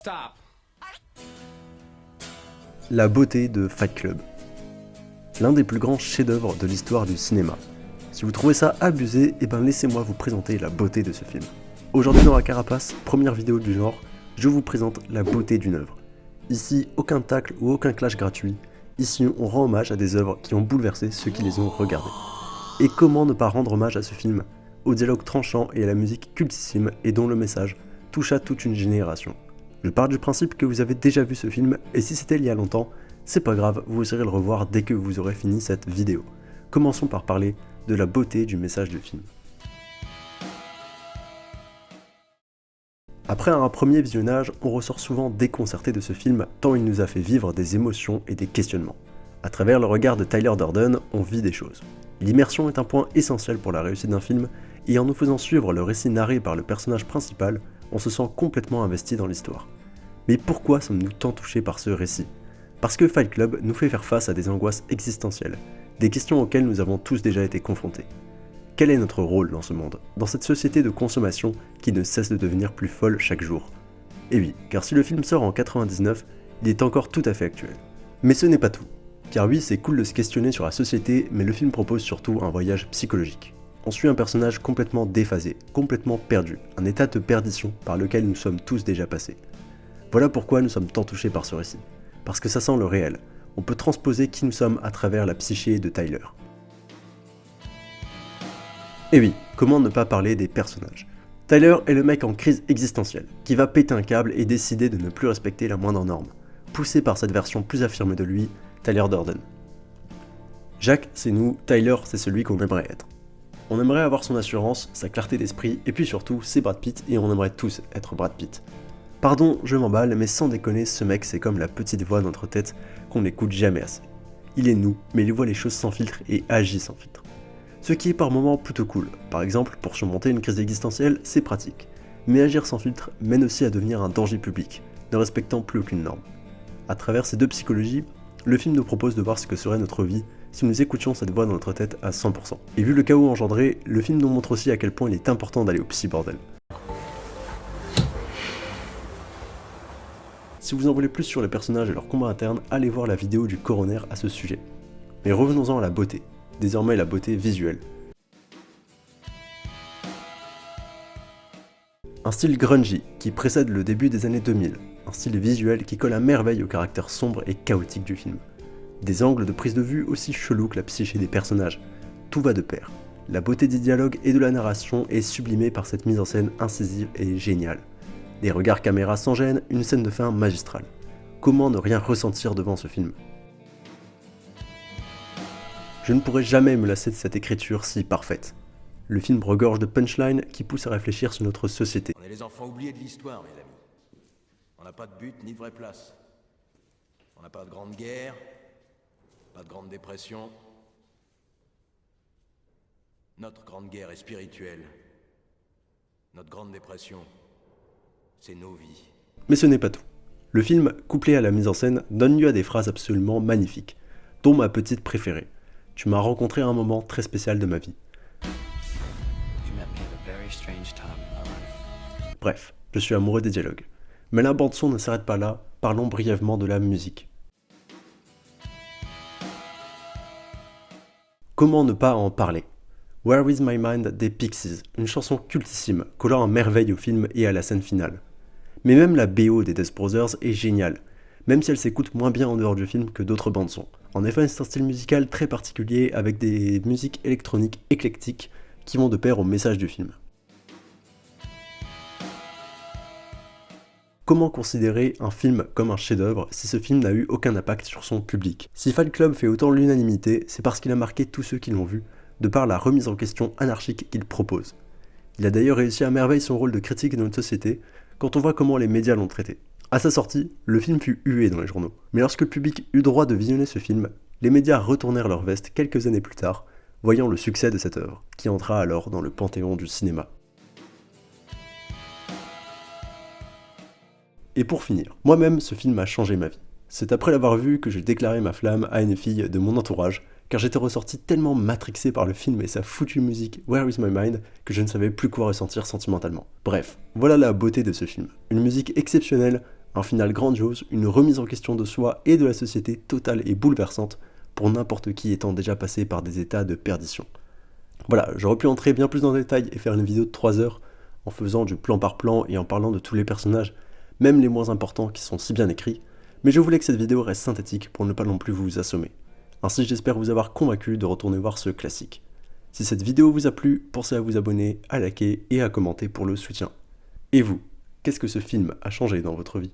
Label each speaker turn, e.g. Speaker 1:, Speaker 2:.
Speaker 1: Stop.
Speaker 2: La beauté de Fight Club. L'un des plus grands chefs-d'œuvre de l'histoire du cinéma. Si vous trouvez ça abusé, laissez-moi vous présenter la beauté de ce film. Aujourd'hui dans La Carapace, première vidéo du genre, je vous présente la beauté d'une œuvre. Ici, aucun tacle ou aucun clash gratuit. Ici, on rend hommage à des œuvres qui ont bouleversé ceux qui les ont regardées. Et comment ne pas rendre hommage à ce film, au dialogue tranchant et à la musique cultissime et dont le message toucha toute une génération. Je pars du principe que vous avez déjà vu ce film, et si c'était il y a longtemps, c'est pas grave, vous irez le revoir dès que vous aurez fini cette vidéo. Commençons par parler de la beauté du message du film. Après un premier visionnage, on ressort souvent déconcerté de ce film, tant il nous a fait vivre des émotions et des questionnements. À travers le regard de Tyler Durden, on vit des choses. L'immersion est un point essentiel pour la réussite d'un film, et en nous faisant suivre le récit narré par le personnage principal, on se sent complètement investi dans l'histoire. Mais pourquoi sommes-nous tant touchés par ce récit ? Parce que Fight Club nous fait faire face à des angoisses existentielles, des questions auxquelles nous avons tous déjà été confrontés. Quel est notre rôle dans ce monde, dans cette société de consommation qui ne cesse de devenir plus folle chaque jour ? Et oui, car si le film sort en 99, il est encore tout à fait actuel. Mais ce n'est pas tout. Car oui, c'est cool de se questionner sur la société, mais le film propose surtout un voyage psychologique. On suit un personnage complètement déphasé, complètement perdu, un état de perdition par lequel nous sommes tous déjà passés. Voilà pourquoi nous sommes tant touchés par ce récit. Parce que ça sent le réel. On peut transposer qui nous sommes à travers la psyché de Tyler. Et oui, comment ne pas parler des personnages ? Tyler est le mec en crise existentielle, qui va péter un câble et décider de ne plus respecter la moindre norme. Poussé par cette version plus affirmée de lui, Tyler Durden. Jack, c'est nous, Tyler, c'est celui qu'on aimerait être. On aimerait avoir son assurance, sa clarté d'esprit, et puis surtout, c'est Brad Pitt, et on aimerait tous être Brad Pitt. Pardon, je m'emballe, mais sans déconner, ce mec c'est comme la petite voix dans notre tête qu'on n'écoute jamais assez. Il est nous, mais il voit les choses sans filtre et agit sans filtre. Ce qui est par moments plutôt cool. Par exemple, pour surmonter une crise existentielle, c'est pratique. Mais agir sans filtre mène aussi à devenir un danger public, ne respectant plus aucune norme. À travers ces deux psychologies, le film nous propose de voir ce que serait notre vie si nous écoutions cette voix dans notre tête à 100%. Et vu le chaos engendré, le film nous montre aussi à quel point il est important d'aller au psy-bordel. Si vous en voulez plus sur les personnages et leurs combats internes, allez voir la vidéo du coroner à ce sujet. Mais revenons-en à la beauté, désormais la beauté visuelle. Un style grungy qui précède le début des années 2000, un style visuel qui colle à merveille au caractère sombre et chaotique du film. Des angles de prise de vue aussi chelous que la psyché des personnages. Tout va de pair. La beauté des dialogues et de la narration est sublimée par cette mise en scène incisive et géniale. Des regards caméra sans gêne, une scène de fin magistrale. Comment ne rien ressentir devant ce film ? Je ne pourrais jamais me lasser de cette écriture si parfaite. Le film regorge de punchlines qui poussent à réfléchir sur notre société.
Speaker 3: On est les enfants oubliés de l'histoire, mes amis. On n'a pas de but ni de vraie place. On n'a pas de grande guerre, pas de grande dépression. Notre grande guerre est spirituelle. Notre grande dépression, c'est nos vies.
Speaker 2: Mais ce n'est pas tout. Le film, couplé à la mise en scène, donne lieu à des phrases absolument magnifiques, dont ma petite préférée. Tu m'as rencontré à un moment très spécial de ma vie. Bref, je suis amoureux des dialogues. Mais la bande-son ne s'arrête pas là, parlons brièvement de la musique. Comment ne pas en parler ? Where is my mind des Pixies, une chanson cultissime, collant à merveille au film et à la scène finale. Mais même la BO des Death Brothers est géniale, même si elle s'écoute moins bien en dehors du film que d'autres bandes-son. En effet, c'est un style musical très particulier avec des musiques électroniques éclectiques qui vont de pair au message du film. Comment considérer un film comme un chef-d'œuvre si ce film n'a eu aucun impact sur son public ? Si Fight Club fait autant l'unanimité, c'est parce qu'il a marqué tous ceux qui l'ont vu, de par la remise en question anarchique qu'il propose. Il a d'ailleurs réussi à merveille son rôle de critique de notre société, quand on voit comment les médias l'ont traité. À sa sortie, le film fut hué dans les journaux. Mais lorsque le public eut droit de visionner ce film, les médias retournèrent leur veste quelques années plus tard, voyant le succès de cette œuvre, qui entra alors dans le panthéon du cinéma. Et pour finir, moi-même ce film a changé ma vie. C'est après l'avoir vu que j'ai déclaré ma flamme à une fille de mon entourage, car j'étais ressorti tellement matrixé par le film et sa foutue musique Where is my mind que je ne savais plus quoi ressentir sentimentalement. Bref, voilà la beauté de ce film. Une musique exceptionnelle, Un final grandiose, une remise en question de soi et de la société totale et bouleversante pour n'importe qui étant déjà passé par des états de perdition. Voilà, j'aurais pu entrer bien plus dans le détail et faire une vidéo de 3 heures en faisant du plan par plan et en parlant de tous les personnages, même les moins importants qui sont si bien écrits, mais je voulais que cette vidéo reste synthétique pour ne pas non plus vous assommer. Ainsi j'espère vous avoir convaincu de retourner voir ce classique. Si cette vidéo vous a plu, pensez à vous abonner, à liker et à commenter pour le soutien. Et vous, qu'est-ce que ce film a changé dans votre vie ?